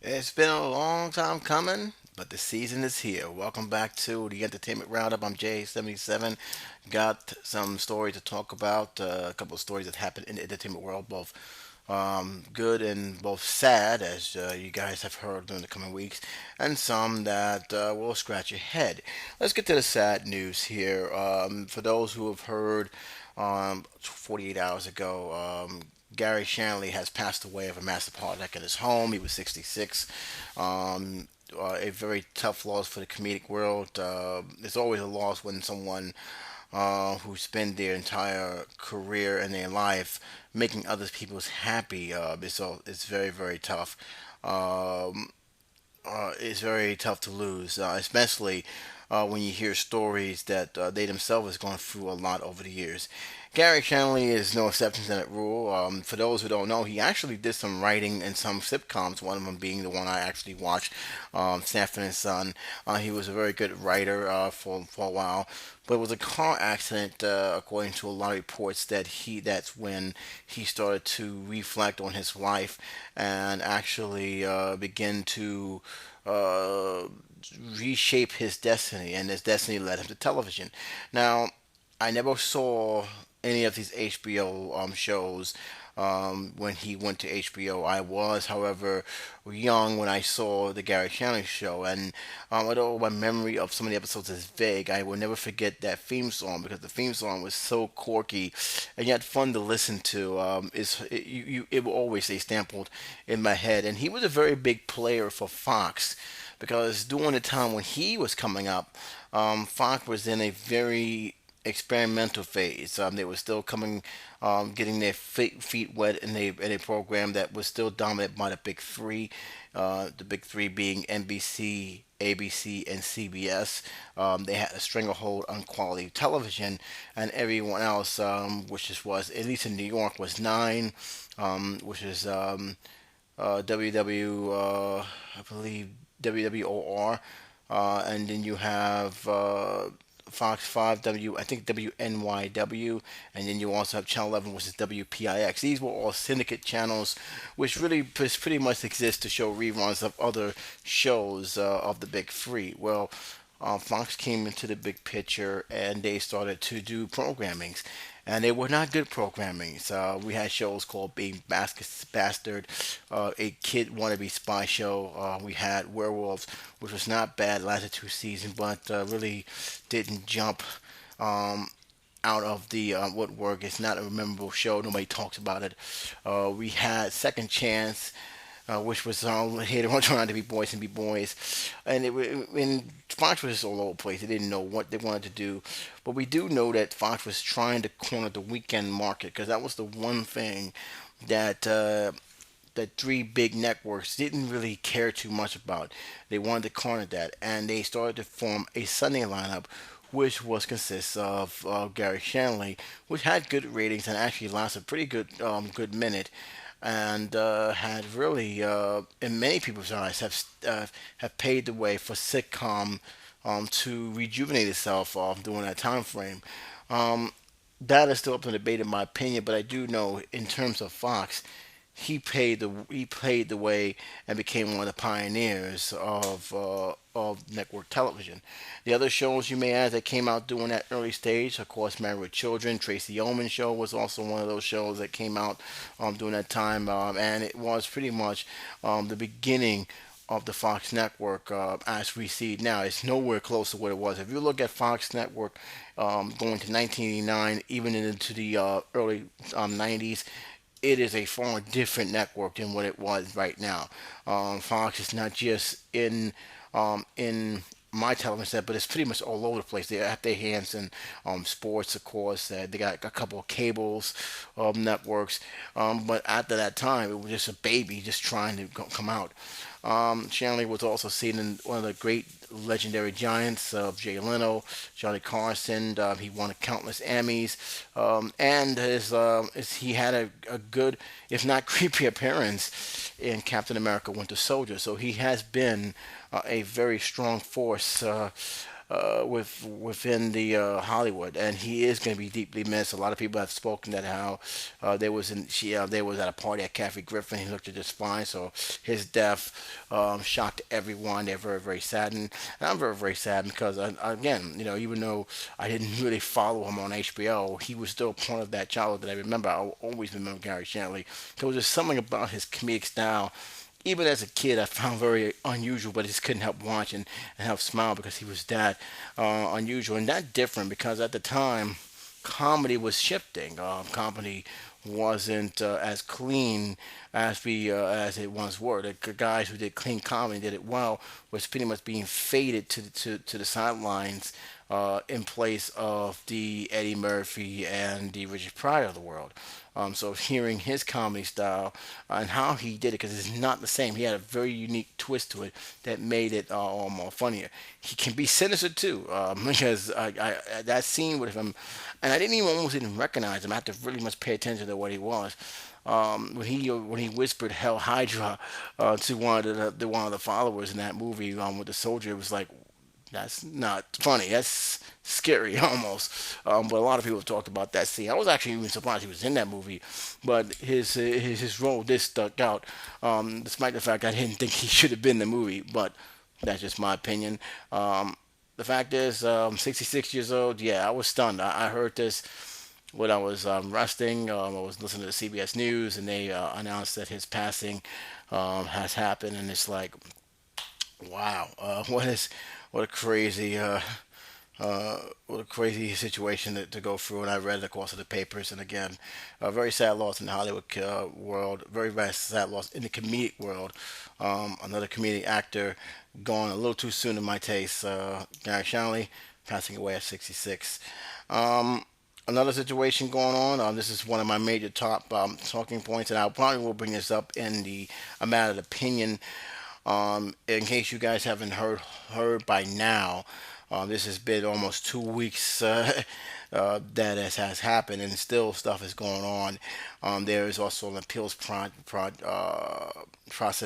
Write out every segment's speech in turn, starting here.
It's been a long time coming, but the season is here. Welcome back to the Entertainment Roundup. I'm Jay77. Got some stories to talk about, a couple of stories that happened in the entertainment world, both good and both sad, as you guys have heard during the coming weeks, and some that will scratch your head. Let's get to the sad news here. For those who have heard 48 hours ago, Garry Shandling has passed away of a massive heart attack in his home. He was 66. A very tough loss for the comedic world. It's always a loss when someone who spend their entire career and their life making other people's happy. It's very, very tough. Um, it's very tough to lose, especially when you hear stories that they themselves has gone through a lot over the years. Garry Shandling is no exception to that rule. For those who don't know, he actually did some writing in some sitcoms. One of them being the one I actually watched, Sanford and Son. He was a very good writer for a while, but it was a car accident, according to a lot of reports, that's when he started to reflect on his life and actually begin to uh, reshape his destiny, and his destiny led him to television. Now, I never saw any of these HBO shows when he went to HBO. I was, however, young when I saw the Garry Shandling show, and although my memory of some of the episodes is vague, I will never forget that theme song because the theme song was so quirky and yet fun to listen to. It will always stay stamped in my head, and he was a very big player for Fox because during the time when he was coming up, Fox was in a very experimental phase. They were still getting their feet wet in a program that was still dominated by the big three. The big three being NBC, ABC, and CBS. They had a stranglehold on quality television, and everyone else, was at least in New York, was Nine, which is WW, I believe WWOR, and then you have Fox 5 I think WNYW, and then you also have Channel 11, which is WPIX. These were all syndicate channels, which really pretty much exist to show reruns of other shows of the big three. Well, Fox came into the big picture and they started to do programmings. And they were not good programmings. We had shows called Being Bastard, a kid wannabe spy show. We had Werewolves, which was not bad, lasted 2 seasons, but really didn't jump um, out of the woodwork. It's not a memorable show. Nobody talks about it. We had Second Chance, which was here they were trying to be boys and be boys, and Fox was just all over the place. They didn't know what they wanted to do, but we do know that Fox was trying to corner the weekend market because that was the one thing that the three big networks didn't really care too much about. They wanted to corner that, and they started to form a Sunday lineup, which was consists of Garry Shandling, which had good ratings and actually lasted a pretty good minute, and had really, in many people's eyes, have paved the way for sitcom to rejuvenate itself during that time frame. Um, that is still up to debate in my opinion, but I do know in terms of Fox, he paved the way and became one of the pioneers of network television. The other shows you may add that came out during that early stage, of course, Married with Children, Tracy Ullman show was also one of those shows that came out during that time, and it was pretty much the beginning of the Fox network as we see it now. It's nowhere close to what it was. If you look at Fox network going to 1989, even into the early 90s, it is a far different network than what it was right now. Fox is not just in my television set, but it's pretty much all over the place. They have their hands in sports, of course. They got a couple of cables networks, but after that time, it was just a baby just trying to come out. Shanley was also seen in one of the great legendary giants of Jay Leno, Johnny Carson. He won countless Emmys, and he had a good, if not creepy, appearance in Captain America: Winter Soldier. So he has been a very strong force within the Hollywood, and he is going to be deeply missed. A lot of people have spoken that how they was at a party at Kathy Griffin. He looked just fine, so his death shocked everyone. They're very very saddened, and I'm very very sad because again, even though I didn't really follow him on HBO, he was still part of that childhood that I remember. I always remember Garry Shandling. There was just something about his comedic style even as a kid, I found very unusual, but I just couldn't help watching and help smile because he was that unusual and that different. Because at the time, comedy was shifting. Comedy wasn't as clean as it once were. The guys who did clean comedy did it well was pretty much being faded to the sidelines in place of the Eddie Murphy and the Richard Pryor of the world. So hearing his comedy style and how he did it, because it's not the same. He had a very unique twist to it that made it all more funnier. He can be sinister too, because that scene with him, and I didn't even almost didn't recognize him. I had to really much pay attention to what he was. When he whispered "Hell Hydra" to one of the followers in that movie with the soldier, it was like, that's not funny. That's scary almost. But a lot of people have talked about that scene. I was actually even surprised he was in that movie, but his role did stuck out, despite the fact I didn't think he should have been in the movie. But that's just my opinion. The fact is, 66 years old. Yeah, I was stunned. I heard this when I was resting. I was listening to CBS News, and they announced that his passing has happened, and it's like, wow, what a crazy what a crazy situation to go through. And I read it across the papers, and again, a very sad loss in the Hollywood world, very very sad loss in the comedic world. Another comedic actor gone a little too soon in my taste. Garry Shandling passing away at 66. Um, Another situation going on. This is one of my major top talking points, and I probably will bring this up in the A Matter of Opinion. In case you guys haven't heard by now, this has been almost 2 weeks that has happened, and still stuff is going on. There is also an appeals process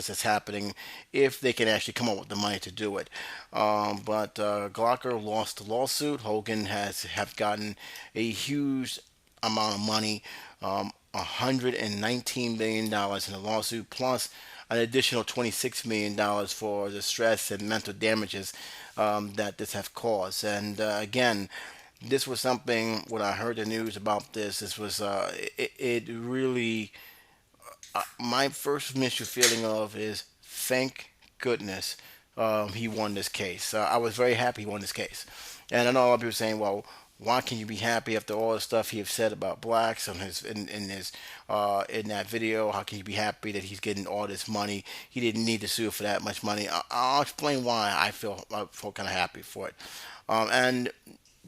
that's happening if they can actually come up with the money to do it. But Glocker lost the lawsuit. Hogan has have gotten a huge amount of money, $119 million in the lawsuit, plus an additional $26 million for the stress and mental damages that this have caused. And again, this was something when I heard the news about this. This was it really my first initial feeling of is thank goodness he won this case. I was very happy he won this case, and I know a lot of people saying, "Well, why can you be happy after all the stuff he have said about blacks in that video? How can you be happy that he's getting all this money? He didn't need to sue for that much money." I'll explain why I feel kind of happy for it, and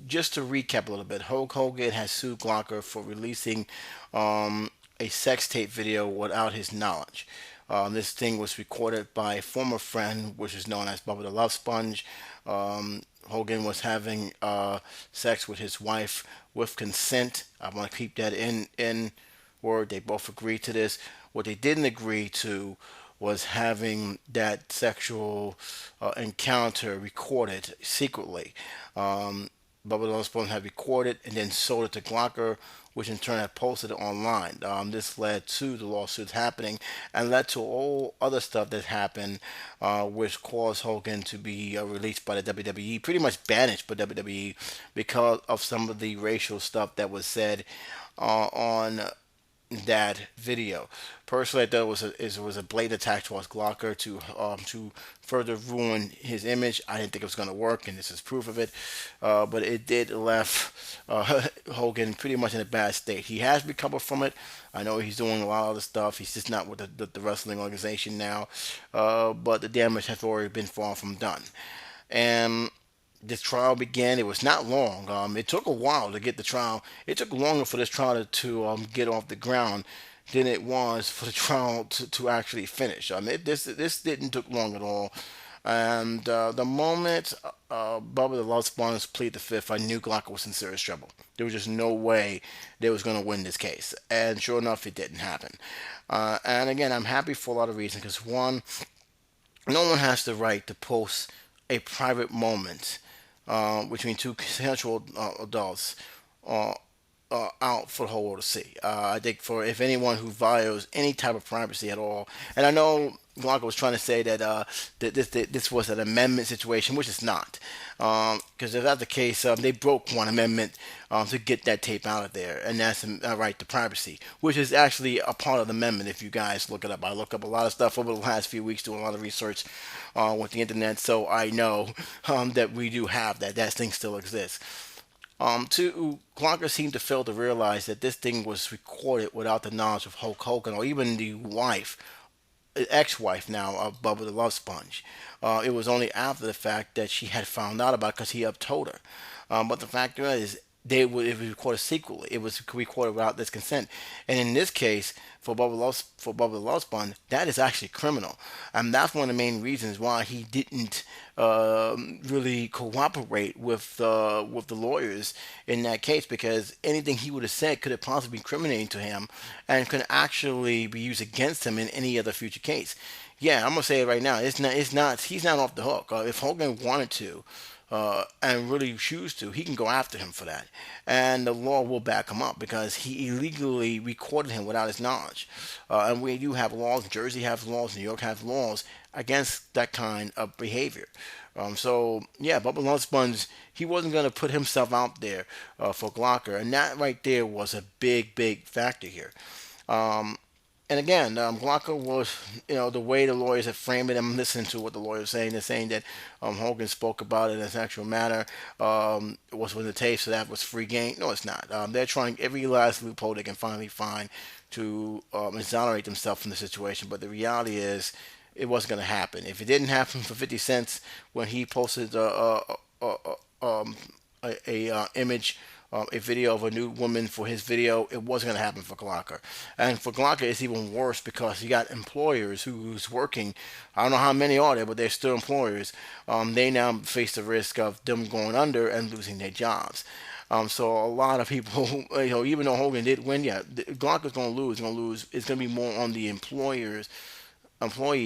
just to recap a little bit, Hulk Hogan has sued Glocker for releasing a sex tape video without his knowledge. This thing was recorded by a former friend, which is known as Bubba the Love Sponge. Hogan was having sex with his wife with consent. I want to keep that in word. They both agreed to this. What they didn't agree to was having that sexual encounter recorded secretly. Bubba the Love Sponge had recorded and then sold it to Glocker, which in turn had posted it online. This led to the lawsuits happening and led to all other stuff that happened, which caused Hogan to be released by the WWE, pretty much banished by WWE because of some of the racial stuff that was said on that video. Personally, I thought it was a blatant attack towards Glocker to further ruin his image. I didn't think it was going to work, and this is proof of it. But it did left Hogan pretty much in a bad state. He has recovered from it. I know he's doing a lot of other stuff. He's just not with the wrestling organization now. But the damage has already been far from done. And this trial began. It was not long. It took a while to get the trial. It took longer for this trial to get off the ground than it was for the trial to actually finish. This didn't took long at all. And the moment Bubba the Love Sponge pleaded the fifth, I knew Glocker was in serious trouble. There was just no way they was going to win this case. And sure enough, it didn't happen. And again, I'm happy for a lot of reasons. Because one, no one has the right to post a private moment between two consensual adults uh, out for the whole world to see. I think for if anyone who violates any type of privacy at all, and I know Blanca was trying to say that that this was an amendment situation, which it's not, because if that's the case, they broke one amendment to get that tape out of there, and that's a right to privacy, which is actually a part of the amendment. If you guys look it up, I look up a lot of stuff over the last few weeks, doing a lot of research with the internet, so I know that we do have that. That thing still exists. Two, Blanca seemed to fail to realize that this thing was recorded without the knowledge of Hulk Hogan or even the wife, ex-wife now of Bubba the Love Sponge. It was only after the fact that she had found out about it because he up told her. But the fact is, it was recorded secretly. It was recorded without this consent. And in this case, for Bubba the Love Sponge, that is actually criminal. And that's one of the main reasons why he didn't really cooperate with the lawyers in that case, because anything he would have said could have possibly been incriminating to him and could actually be used against him in any other future case. Yeah, I'm gonna say it right now. It's not. He's not off the hook. If Hogan wanted to, and really choose to, he can go after him for that, and the law will back him up because he illegally recorded him without his knowledge. And we do have laws. Jersey has laws. New York has laws against that kind of behavior. So yeah, Bubba Love Sponge, he wasn't going to put himself out there for Glocker, and that right there was a big, big factor here. Um, and again, Blanca was, the way the lawyers have framed it. I'm listening to what the lawyers are saying. They're saying that Hogan spoke about it in a sexual manner. It was with the tape, so that was free game. No, it's not. They're trying every last loophole they can finally find to exonerate themselves from the situation. But the reality is, it wasn't going to happen. If it didn't happen for 50 cents when he posted image, a video of a new woman for his video, it wasn't going to happen for Glocker. And for Glocker, it's even worse because you got employers who's working. I don't know how many are there, but they're still employers. They now face the risk of them going under and losing their jobs. So a lot of people, even though Hogan did win, yeah, Glocker's going to lose. Going to lose. It's going to be more on the employee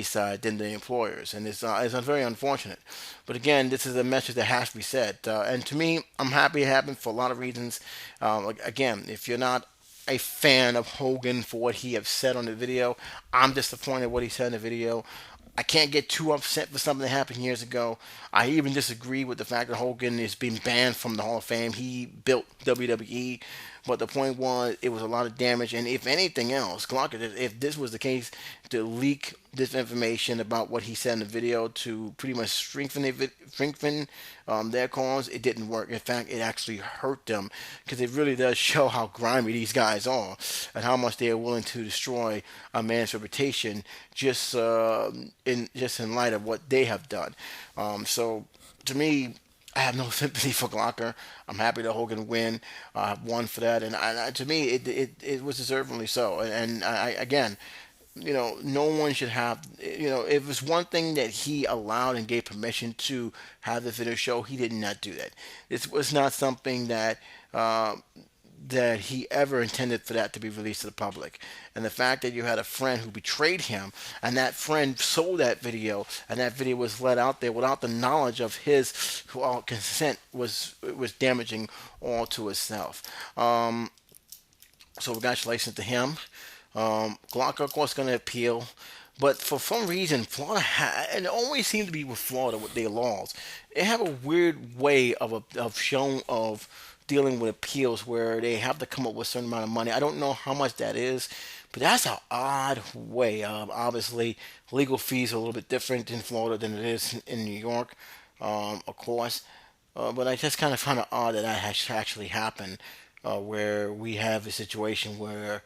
side than the employers, and it's very unfortunate. But again, this is a message that has to be said, and to me, I'm happy it happened for a lot of reasons. Again, if you're not a fan of Hogan for what he have said on the video, I'm disappointed what he said in the video. I can't get too upset for something that happened years ago. I even disagree with the fact that Hogan is being banned from the Hall of Fame. He built WWE, but the point was it was a lot of damage. And if anything else, Glock, if this was the case, to leak this information about what he said in the video to pretty much strengthen their cause, it didn't work. In fact, it actually hurt them because it really does show how grimy these guys are and how much they are willing to destroy a man's reputation just in light of what they have done. So to me, I have no sympathy for Glocker. I'm happy that Hogan won for that, and to me, it was deservingly so. And again, no one should have, if it's one thing that he allowed and gave permission to have the video show, he did not do that. This was not something uh, that he ever intended for that to be released to the public. And the fact that you had a friend who betrayed him, and that friend sold that video, and that video was let out there without the knowledge of his consent was damaging all to itself. So congratulations to him. Glock, of course, going to appeal. But for some reason, Florida, and it always seems to be with Florida with their laws, they have a weird way of dealing with appeals where they have to come up with a certain amount of money. I don't know how much that is, but that's an odd way. Obviously, legal fees are a little bit different in Florida than it is in New York, of course. But I just kind of find it odd that has actually happened, where we have a situation where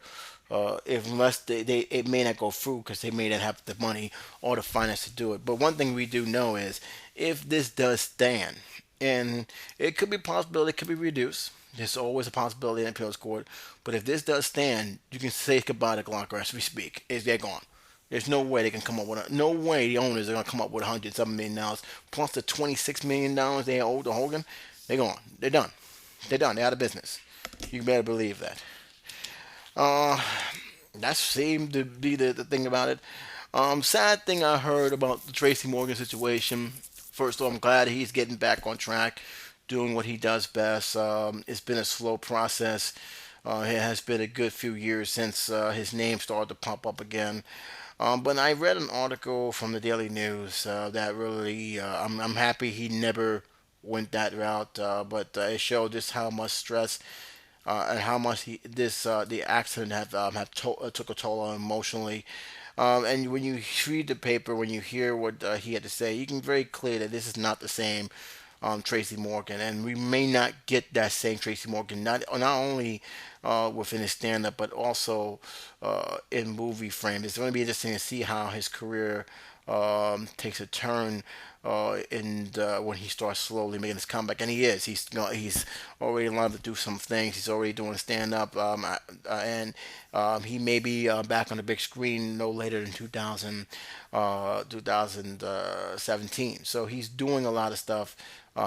if unless it may not go through because they may not have the money or the finance to do it. But one thing we do know is if this does stand, and it could be a possibility, it could be reduced. There's always a possibility in appeals court. But if this does stand, you can say goodbye to Glocker as we speak. They're gone. There's no way they can come up with no way the owners are gonna come up with $107 million plus the $26 million they owe to Hogan. They're gone. They're done. They're done. They're out of business. You better believe that. Uh, that seemed to be the thing about it. Sad thing I heard about the Tracy Morgan situation. First of all, I'm glad he's getting back on track. doing what he does best. It's been a slow process. It has been a good few years since his name started to pop up again. But I read an article from the Daily News that really, I'm happy he never went that route. But it showed just how much stress and how much the accident took a toll on him emotionally. And when you read the paper, when you hear what he had to say, you can very clear that this is not the same Tracy Morgan, and we may not get that same Tracy Morgan not only within his stand up, but also in movie frame. It's going to be interesting to see how his career takes a turn and when he starts slowly making his comeback, and he is. He's already lined up to do some things. He's already doing stand up, and he may be back on the big screen no later than 2017. So he's doing a lot of stuff.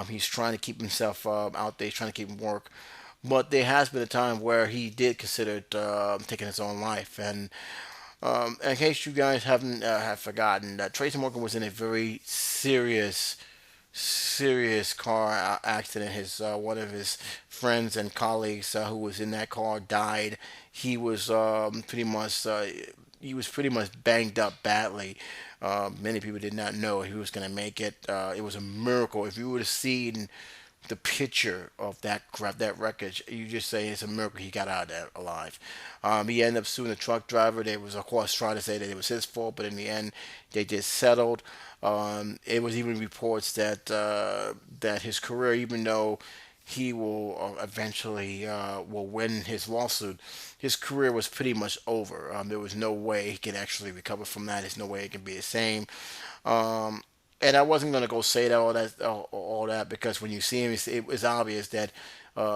He's trying to keep himself out there. He's trying to keep him work. But there has been a time where he did consider taking his own life, and in case you guys haven't have forgotten, that Tracy Morgan was in a very serious car accident. His one of his friends and colleagues who was in that car died. He was pretty much banged up badly. Many people did not know he was going to make it. It was a miracle. If you would have seen the picture of that wreckage, you just say it's a miracle he got out of there alive. He ended up suing the truck driver. They was of course trying to say that it was his fault, but in the end, they just settled. It was even reports that his career, even though he will eventually will win his lawsuit, his career was pretty much over. There was no way he could actually recover from that. There's no way it can be the same. Um, and I wasn't gonna go say that all that because when you see him, it was obvious that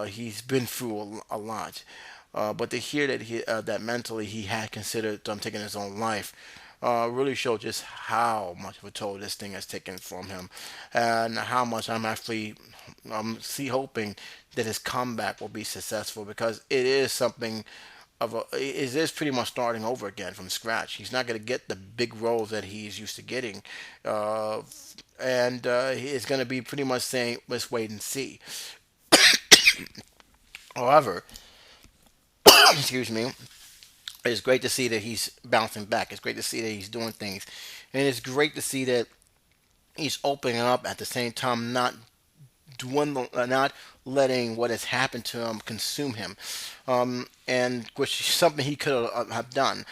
he's been through a lot. But to hear that mentally he had considered taking his own life really showed just how much of a toll this thing has taken from him, and how much I'm actually hoping that his comeback will be successful because it is something it is pretty much starting over again from scratch. He's not going to get the big roles that he's used to getting, uh, and it's going to be pretty much saying, "Let's wait and see." However, excuse me, it's great to see that he's bouncing back. It's great to see that he's doing things, and it's great to see that he's opening up at the same time, not letting what has happened to him consume him, and which is something he could have done.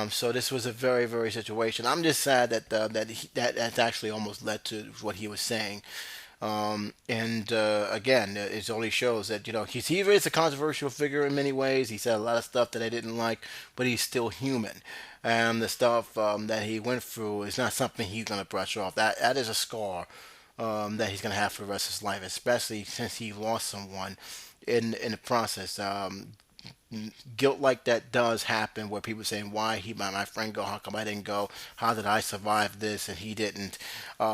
So this was a very situation. I'm just sad that that's actually almost led to what he was saying. And again, it only shows that he is a controversial figure in many ways. He said a lot of stuff that I didn't like, but he's still human. And the stuff that he went through is not something he's gonna brush off. That is a scar that he's gonna have for the rest of his life, especially since he lost someone in the process. Guilt like that does happen where people saying why my friend go, how come I didn't go, how did I survive this and he didn't,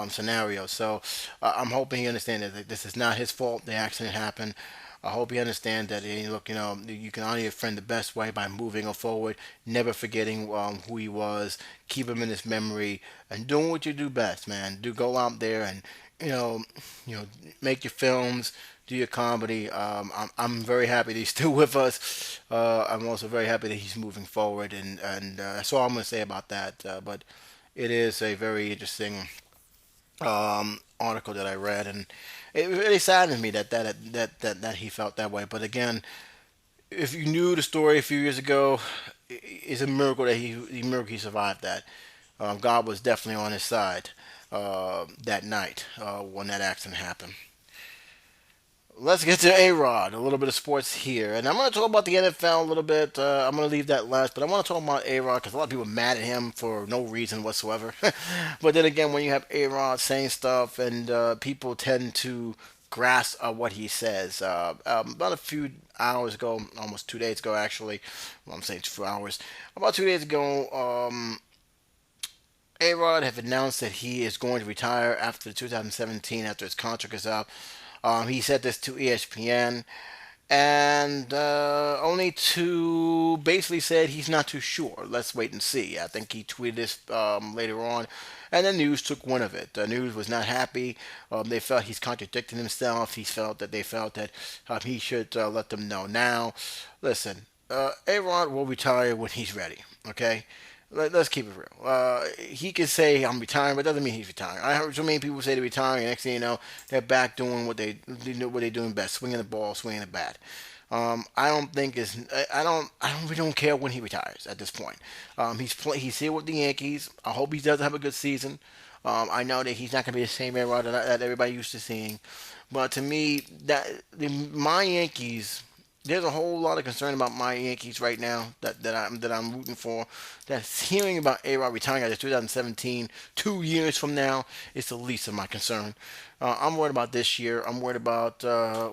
scenario. So I'm hoping he understands that this is not his fault, the accident happened. I hope he understands that, look, you can honor your friend the best way by moving forward, never forgetting who he was, keep him in his memory, and doing what you do best, man. Do go out there and you know, you know, make your films, do your comedy. I'm very happy that he's still with us. I'm also very happy that he's moving forward, and that's all I'm going to say about that. But it is a very interesting article that I read, and it really saddened me that he felt that way. But again, if you knew the story a few years ago, it's a miracle that he survived that. God was definitely on his side that night when that accident happened. Let's get to A Rod. A little bit of sports here, and I'm going to talk about the NFL a little bit. I'm going to leave that last, but I want to talk about A Rod because a lot of people are mad at him for no reason whatsoever. But then again, when you have A Rod saying stuff, and people tend to grasp what he says. About a few hours ago, almost 2 days ago, actually. Well, I'm saying 2 hours. About 2 days ago, A Rod have announced that he is going to retire after 2017, after his contract is up. He said this to ESPN. and only to basically said he's not too sure. Let's wait and see. I think he tweeted this later on, and the news took one of it. The news was not happy. They felt he's contradicting himself. He felt that they felt that he should let them know now. Listen, Aaron will retire when he's ready. Okay. Let's keep it real. He can say I'm retiring, but it doesn't mean he's retiring. I heard so many people say they're retiring, and next thing you know, they're back doing what they're doing best, swinging the ball, swinging the bat. I don't think it's. I don't really don't care when he retires at this point. He's here with the Yankees. I hope he does have a good season. I know that he's not going to be the same era that everybody used to seeing, but to me, my Yankees, there's a whole lot of concern about my Yankees right now that I'm rooting for. That's hearing about A-Rod retiring after 2017, 2 years from now, is the least of my concern. I'm worried about this year. I'm worried about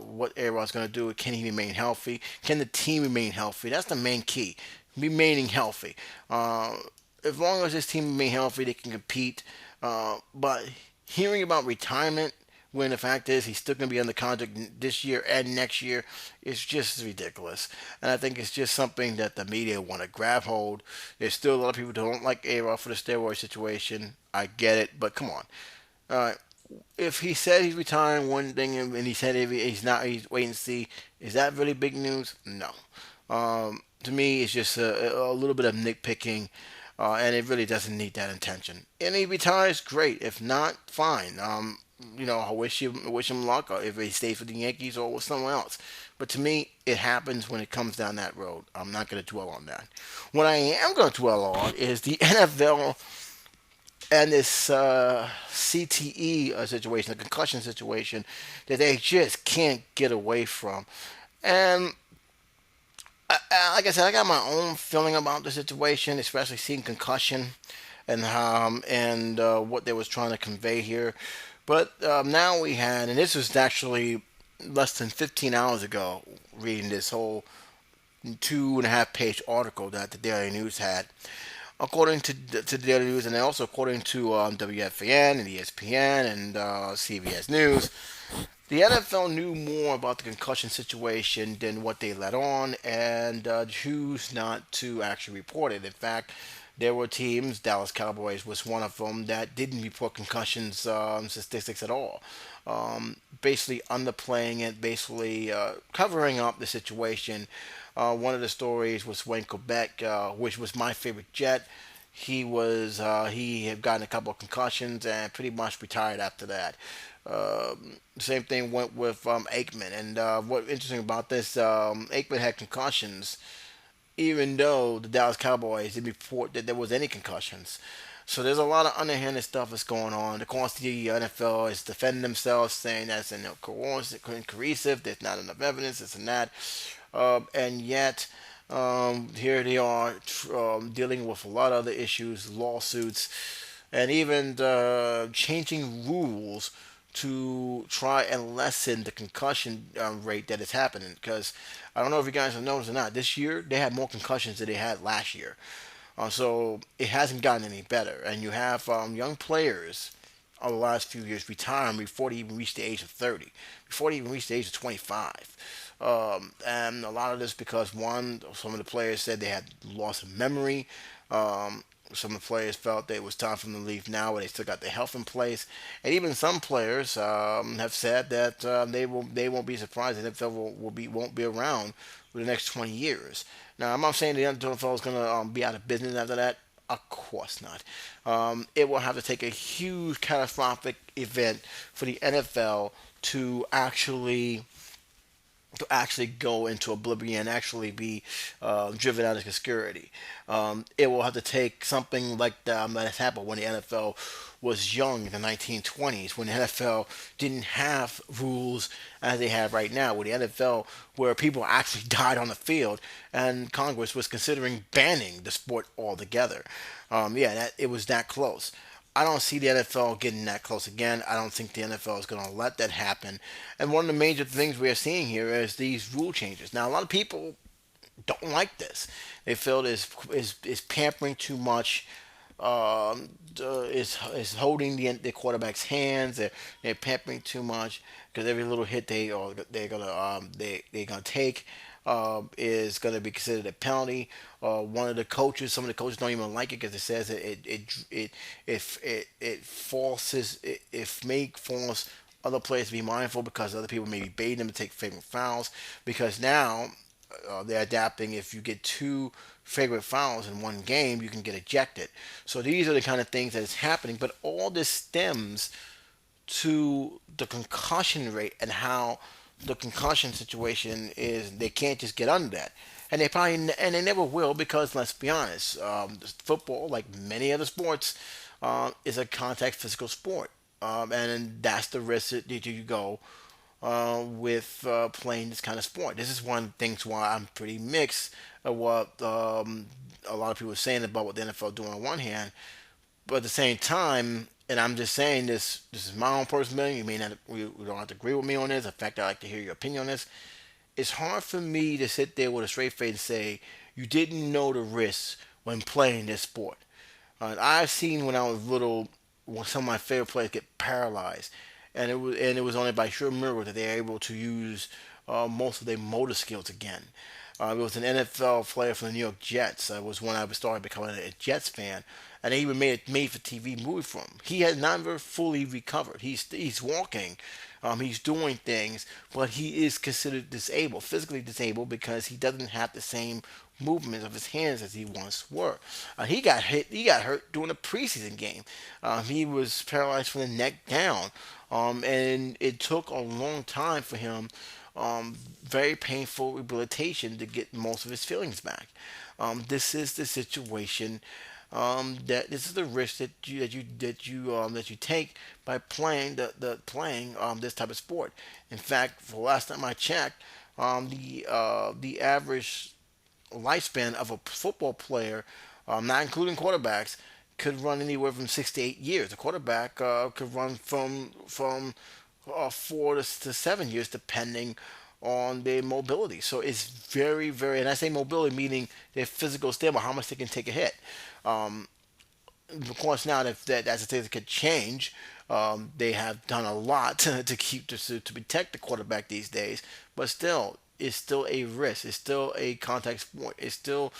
what A-Rod's going to do. Can he remain healthy? Can the team remain healthy? That's the main key. Remaining healthy. As long as this team remain healthy, they can compete. But hearing about retirement when the fact is he's still going to be under contract this year and next year is just ridiculous. And I think it's just something that the media want to grab hold. There's still a lot of people who don't like A-Rod for the steroid situation. I get it, but come on. Uh, if he said he's retiring one thing and he said if he's not, he's wait and see. Is that really big news? No. To me, it's just a little bit of nitpicking, and it really doesn't need that intention. And he retires, great. If not, fine. I wish him luck, or if he stays with the Yankees or with someone else. But to me, it happens when it comes down that road. I'm not going to dwell on that. What I am going to dwell on is the NFL and this CTE situation, the concussion situation, that they just can't get away from. And like I said, I got my own feeling about the situation, especially seeing concussion and what they was trying to convey here. But now we had, and this was actually less than 15 hours ago, reading this whole 2.5 page article that the Daily News had. According to the Daily News, and also according to WFAN and ESPN and CBS News, the NFL knew more about the concussion situation than what they let on, and choose not to actually report it. In fact, there were teams, Dallas Cowboys was one of them, that didn't report concussions statistics at all. Basically underplaying it, basically covering up the situation. One of the stories was Wayne Quebec, which was my favorite Jet. He had gotten a couple of concussions and pretty much retired after that. Same thing went with Aikman. And what interesting about this, Aikman had concussions, even though the Dallas Cowboys didn't report that there was any concussions. So there's a lot of underhanded stuff that's going on. Of course, the NFL is defending themselves, saying that's coercive, there's not enough evidence, this and that. And yet, here they are dealing with a lot of other issues, lawsuits, and even changing rules to try and lessen the concussion rate that is happening. Because I don't know if you guys have noticed or not, this year they had more concussions than they had last year. So it hasn't gotten any better. And you have young players over the last few years retiring before they even reach the age of 30, before they even reach the age of 25. And a lot of this because, one, some of the players said they had loss of memory. Some of the players felt that it was time for them to leave now, where they still got their health in place, and even some players have said that they won't be surprised that the NFL won't be around for the next 20 years. Now, I'm not saying the NFL is going to be out of business after that. Of course not. It will have to take a huge catastrophic event for the NFL to actually go into oblivion, actually be driven out of obscurity. It will have to take something like that has happened when the NFL was young in the 1920s, when the NFL didn't have rules as they have right now, with the NFL where people actually died on the field, and Congress was considering banning the sport altogether. It was that close. I don't see the NFL getting that close again. I don't think the NFL is going to let that happen. And one of the major things we are seeing here is these rule changes. Now, a lot of people don't like this. They feel it is pampering too much is holding the quarterback's hands. They're pampering too much because every little hit they're gonna take is gonna be considered a penalty. One of the coaches, some of the coaches don't even like it because it says it forces it make force other players to be mindful because other people may be baiting them to take favorite fouls because now they're adapting. If you get two favorite fouls in one game, you can get ejected. So these are the kind of things that is happening. But all this stems to the concussion rate and how the concussion situation is. They can't just get under that, and they never will because let's be honest, football, like many other sports, is a contact physical sport, and that's the risk that you go with playing this kind of sport. This is one of the things why I'm pretty mixed of what a lot of people are saying about what the NFL doing on one hand, but at the same time, and I'm just saying this. This is my own personal opinion. You may not, we don't have to agree with me on this. In fact, I'd like to hear your opinion on this. It's hard for me to sit there with a straight face and say you didn't know the risks when playing this sport. I've seen when I was little, when some of my favorite players get paralyzed, and it was only by sheer miracle that they were able to use most of their motor skills again. It was an NFL player from the New York Jets. Was when I started becoming a Jets fan, and they even made a made-for-TV movie for him. He has never fully recovered. He's walking, he's doing things, but he is considered disabled, physically disabled, because he doesn't have the same movements of his hands as he once were. He got hit. He got hurt during a preseason game. He was paralyzed from the neck down, and it took a long time for him. Very painful rehabilitation to get most of his feelings back. This is the situation. That this is the risk that you take by playing playing this type of sport. In fact, for last time I checked, the average lifespan of a football player, not including quarterbacks, could run anywhere from 6 to 8 years. A quarterback could run from 4 to 7 years, depending on their mobility. So it's very, very, and I say mobility meaning their physical stamina, how much they can take a hit. Um, of course, now that's a thing that could change. They have done a lot to keep to protect the quarterback these days, but still, it's still a risk. It's still a contact sport. It's still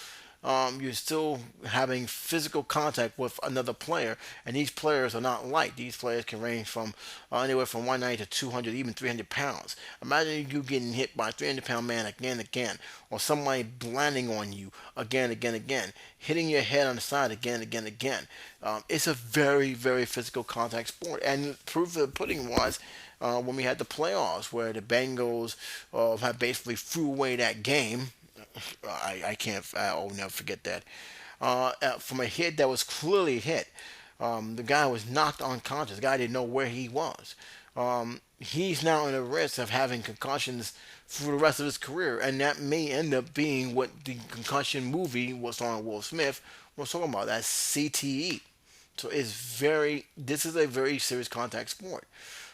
you're still having physical contact with another player, and these players are not light. These players can range from anywhere from 190 to 200, even 300 pounds. Imagine you getting hit by a 300-pound man again and again, or somebody landing on you again, again, again, hitting your head on the side again, again, again. It's a very, very physical contact sport, and proof of the pudding was when we had the playoffs where the Bengals had basically threw away that game. I can't. I'll never forget that. From a hit that was clearly a hit. The guy was knocked unconscious. The guy didn't know where he was. He's now in a risk of having concussions for the rest of his career, and that may end up being what the concussion movie was on Will Smith was talking about. That's CTE. So it's very. This is a very serious contact sport.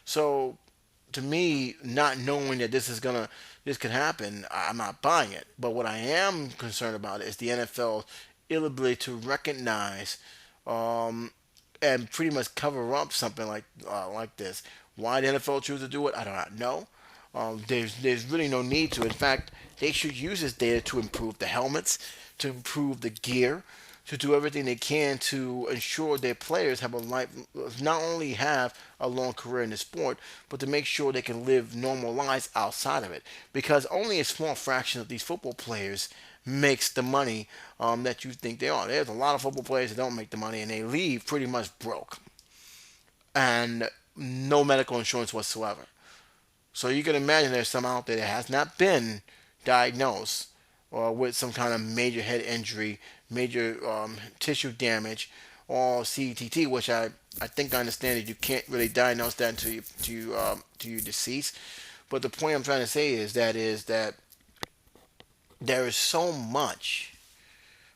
So to me, not knowing that this could happen, I'm not buying it. But what I am concerned about is the NFL's inability to recognize and pretty much cover up something like this. Why the NFL choose to do it, I do not know. There's really no need to. In fact, they should use this data to improve the helmets, to improve the gear, to do everything they can to ensure their players have a life, not only have a long career in the sport, but to make sure they can live normal lives outside of it. Because only a small fraction of these football players makes the money that you think they are. There's a lot of football players that don't make the money and they leave pretty much broke and no medical insurance whatsoever. So you can imagine there's some out there that has not been diagnosed with some kind of major head injury, major tissue damage, or CTT, which I think I understand that you can't really diagnose that to your deceased. But the point I'm trying to say is that there is so much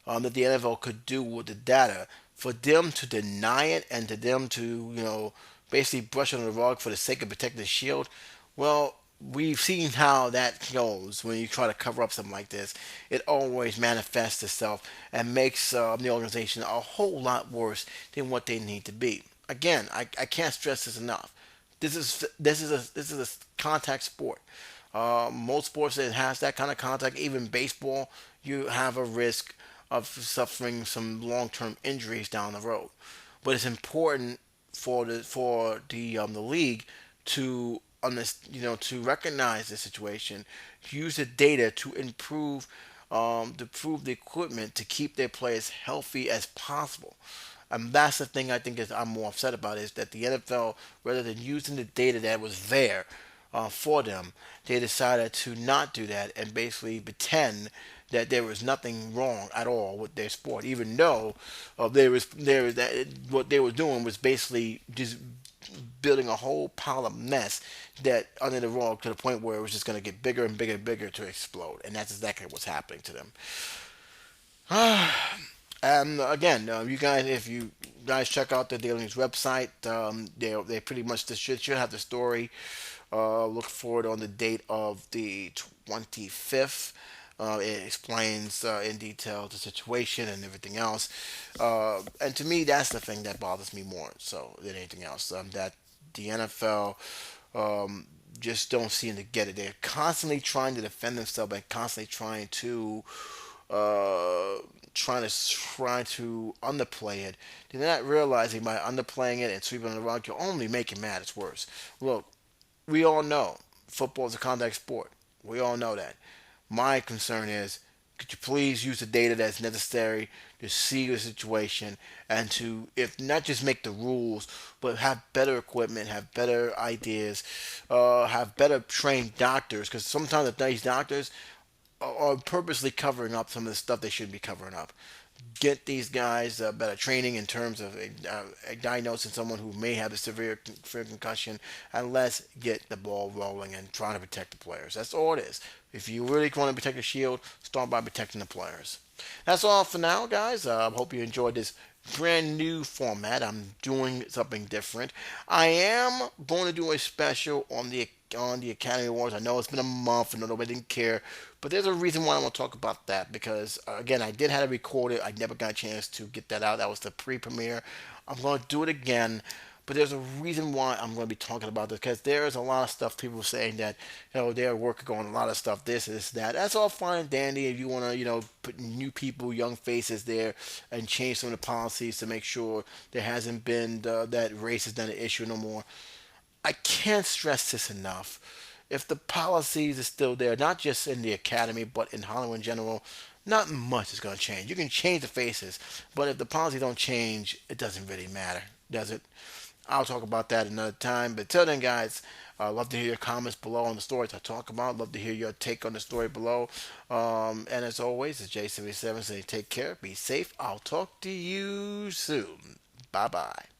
that the NFL could do with the data for them to deny it and to them to basically brush it on the rug for the sake of protecting the shield. Well, we've seen how that goes when you try to cover up something like this. It always manifests itself and makes the organization a whole lot worse than what they need to be. Again, I can't stress this enough. This is a contact sport. Most sports that has that kind of contact, even baseball, you have a risk of suffering some long-term injuries down the road. But it's important for the league to to recognize the situation, use the data to improve the equipment to keep their players healthy as possible. And that's the thing I think is I'm more upset about is that the NFL, rather than using the data that was there for them, they decided to not do that and basically pretend that there was nothing wrong at all with their sport, even though there was that what they were doing was basically just building a whole pile of mess that under the rug to the point where it was just going to get bigger and bigger and bigger to explode, and that's exactly what's happening to them. And again, you guys, if you guys check out the Daily News website, they pretty much should have the story. Look for it on the date of the 25th. It explains in detail the situation and everything else. And to me, that's the thing that bothers me more so than anything else. That the NFL just don't seem to get it. They're constantly trying to defend themselves and constantly uh, trying to underplay it. They're not realizing by underplaying it and sweeping it around, you're only making matters worse. Look, we all know football is a contact sport. We all know that. My concern is, could you please use the data that's necessary to see the situation and to, if not just make the rules, but have better equipment, have better ideas, have better trained doctors? Because sometimes these doctors are purposely covering up some of the stuff they shouldn't be covering up. Get these guys better training in terms of diagnosing someone who may have a severe concussion, and let's get the ball rolling and trying to protect the players. That's all it is. If you really want to protect the shield, start by protecting the players. That's all for now, guys. I hope you enjoyed this brand new format. I'm doing something different. I am going to do a special on the Academy Awards. I know it's been a month and nobody didn't care, but there's a reason why I want to talk about that because again, I did have to record it. I never got a chance to get that out. That was the pre-premiere. I'm going to do it again. But there's a reason why I'm going to be talking about this because there's a lot of stuff people saying that they're working on a lot of stuff, this, that. That's all fine and dandy if you want to put new people, young faces there, and change some of the policies to make sure there hasn't been that race is not an issue no more. I can't stress this enough. If the policies are still there, not just in the academy but in Hollywood in general, not much is going to change. You can change the faces, but if the policies don't change, it doesn't really matter, does it? I'll talk about that another time. But till then, guys, I'd love to hear your comments below on the stories I talk about. Love to hear your take on the story below. And as always, it's J77 saying take care, be safe. I'll talk to you soon. Bye bye.